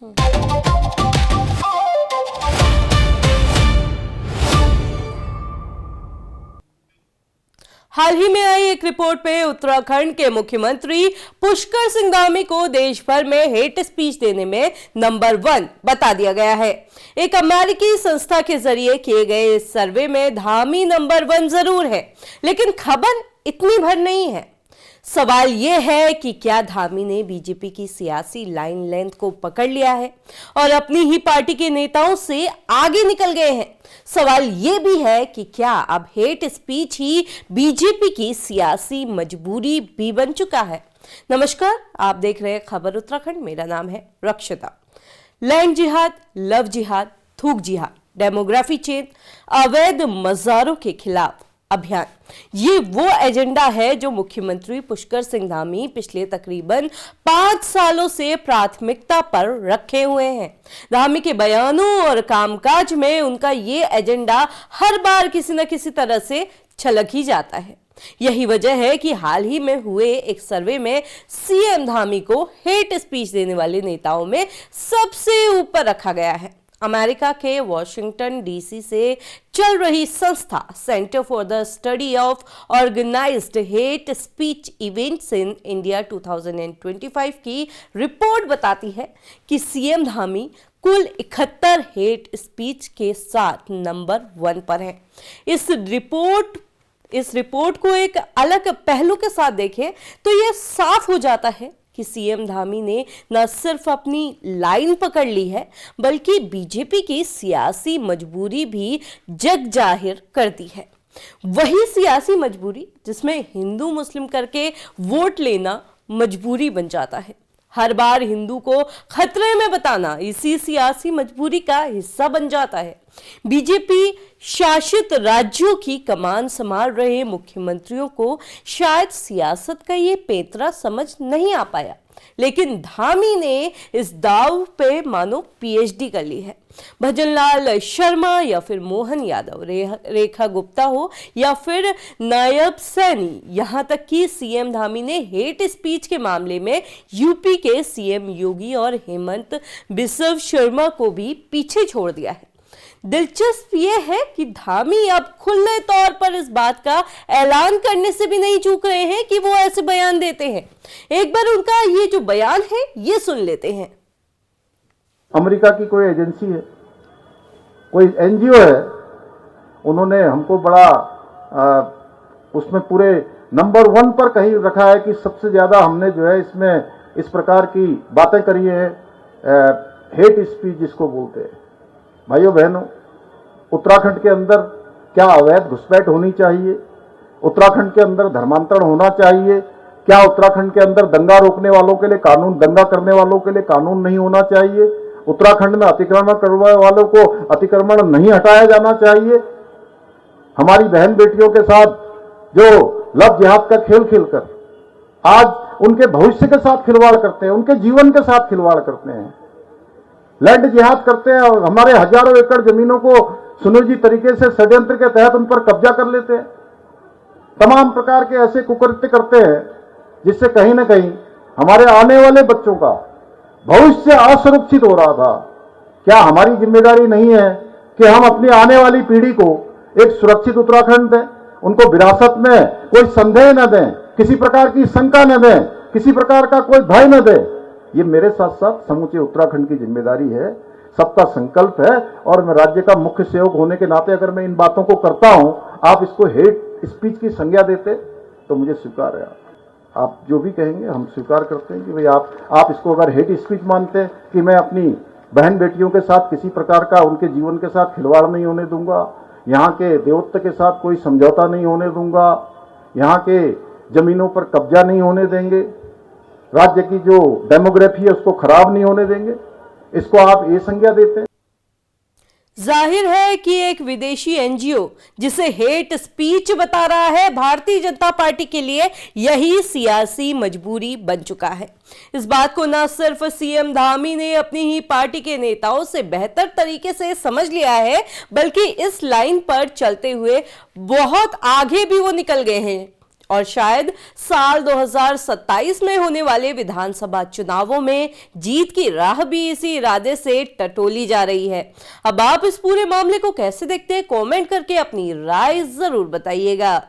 हाल ही में आई एक रिपोर्ट पे उत्तराखंड के मुख्यमंत्री पुष्कर सिंह धामी को देश भर में हेट स्पीच देने में नंबर 1 बता दिया गया है। एक अमेरिकी संस्था के जरिए किए गए इस सर्वे में धामी नंबर 1 जरूर है, लेकिन खबर इतनी भर नहीं है। सवाल यह है कि क्या धामी ने बीजेपी की सियासी लाइन लेंथ को पकड़ लिया है और अपनी ही पार्टी के नेताओं से आगे निकल गए हैं। सवाल यह भी है कि क्या अब हेट स्पीच ही बीजेपी की सियासी मजबूरी भी बन चुका है। नमस्कार, आप देख रहे हैं खबर उत्तराखंड। मेरा नाम है रक्षिता। लैंड जिहाद, लव जिहाद, थूक जिहाद, डेमोग्राफी चेंज, अवैध मजारों के खिलाफ अभियान, ये वो एजेंडा है जो मुख्यमंत्री पुष्कर सिंह धामी पिछले तकरीबन 5 सालों से प्राथमिकता पर रखे हुए हैं। धामी के बयानों और कामकाज में उनका ये एजेंडा हर बार किसी न किसी तरह से छलक ही जाता है। यही वजह है कि हाल ही में हुए एक सर्वे में सीएम धामी को हेट स्पीच देने वाले नेताओं में सबसे ऊपर रखा गया है। अमेरिका के वॉशिंगटन डीसी से चल रही संस्था centre for the study of organised hate speech events in India 2025 की रिपोर्ट बताती है कि सीएम धामी कुल 71 हेट स्पीच के साथ नंबर 1 पर है। इस रिपोर्ट को एक अलग पहलू के साथ देखें तो यह साफ हो जाता है कि सीएम धामी ने न सिर्फ अपनी लाइन पकड़ ली है, बल्कि बीजेपी की सियासी मजबूरी भी जग जाहिर कर दी है। वही सियासी मजबूरी जिसमें हिंदू मुस्लिम करके वोट लेना मजबूरी बन जाता है। हर बार हिंदू को खतरे में बताना इसी सियासी मजबूरी का हिस्सा बन जाता है। बीजेपी शासित राज्यों की कमान संभाल रहे मुख्यमंत्रियों को शायद सियासत का ये पेंतरा समझ नहीं आ पाया, लेकिन धामी ने इस दाव पे मानो पीएचडी कर ली है। भजनलाल शर्मा या फिर मोहन यादव, रेखा गुप्ता हो या फिर नायब सैनी, यहां तक कि सीएम धामी ने हेट स्पीच के मामले में यूपी के सीएम योगी और हेमंत बिस्व शर्मा को भी पीछे छोड़ दिया है। दिलचस्प यह है कि धामी अब खुले तौर पर इस बात का ऐलान करने से भी नहीं चूक रहे हैं कि वो ऐसे बयान देते हैं। एक बार उनका ये जो बयान है ये सुन लेते हैं। अमेरिका की कोई एजेंसी है, कोई एनजीओ है, उन्होंने हमको बड़ा उसमें पूरे नंबर 1 पर कहीं रखा है कि सबसे ज्यादा हमने जो है इसमें इस प्रकार की बातें करी है, हेट स्पीच जिसको बोलते हैं। भाइयों बहनों, उत्तराखंड के अंदर क्या अवैध घुसपैठ होनी चाहिए? उत्तराखंड के अंदर धर्मांतरण होना चाहिए? क्या उत्तराखंड के अंदर दंगा रोकने वालों के लिए कानून, दंगा करने वालों के लिए कानून नहीं होना चाहिए? उत्तराखंड में अतिक्रमण करने वालों को अतिक्रमण नहीं हटाया जाना चाहिए? हमारी बहन बेटियों के साथ जो लव जिहाद का खेल खेलकर आज उनके भविष्य के साथ खिलवाड़ करते हैं, उनके जीवन के साथ खिलवाड़ करते हैं, लैंड जिहाद करते हैं और हमारे हजारों एकड़ जमीनों को सुनियोजित तरीके से षड्यंत्र के तहत उन पर कब्जा कर लेते हैं। तमाम प्रकार के ऐसे कुकृत्य करते हैं जिससे कहीं ना कहीं हमारे आने वाले बच्चों का भविष्य असुरक्षित हो रहा था। क्या हमारी जिम्मेदारी नहीं है कि हम अपनी आने वाली पीढ़ी को एक सुरक्षित उत्तराखंड दें, उनको विरासत में कोई संदेह न दें, किसी प्रकार की शंका न दें, किसी प्रकार का कोई भय न दें? ये मेरे साथ साथ समूचे उत्तराखंड की जिम्मेदारी है, सबका संकल्प है। और मैं राज्य का मुख्य सेवक होने के नाते अगर मैं इन बातों को करता हूं, आप इसको हेट स्पीच की संज्ञा देते तो मुझे स्वीकार है। आप जो भी कहेंगे हम स्वीकार करते हैं कि भाई आप इसको अगर हेट स्पीच मानते हैं कि मैं अपनी बहन बेटियों के साथ किसी प्रकार का उनके जीवन के साथ खिलवाड़ नहीं होने दूंगा, यहाँ के देवत्व के साथ कोई समझौता नहीं होने दूंगा, यहाँ के जमीनों पर कब्जा नहीं होने देंगे, राज्य की जो डेमोग्राफी है उसको खराब नहीं होने देंगे, इसको आप ये संज्ञा देते हैं? जाहिर है कि एक विदेशी एनजीओ जिसे हेट स्पीच बता रहा है, भारतीय जनता पार्टी के लिए यही सियासी मजबूरी बन चुका है। इस बात को न सिर्फ सीएम धामी ने अपनी ही पार्टी के नेताओं से बेहतर तरीके से समझ लिया है, बल्कि इस लाइन पर चलते हुए बहुत आगे भी वो निकल गए हैं और शायद साल 2027 में होने वाले विधानसभा चुनावों में जीत की राह भी इसी इरादे से टटोली जा रही है। अब आप इस पूरे मामले को कैसे देखते हैं, कमेंट करके अपनी राय जरूर बताइएगा।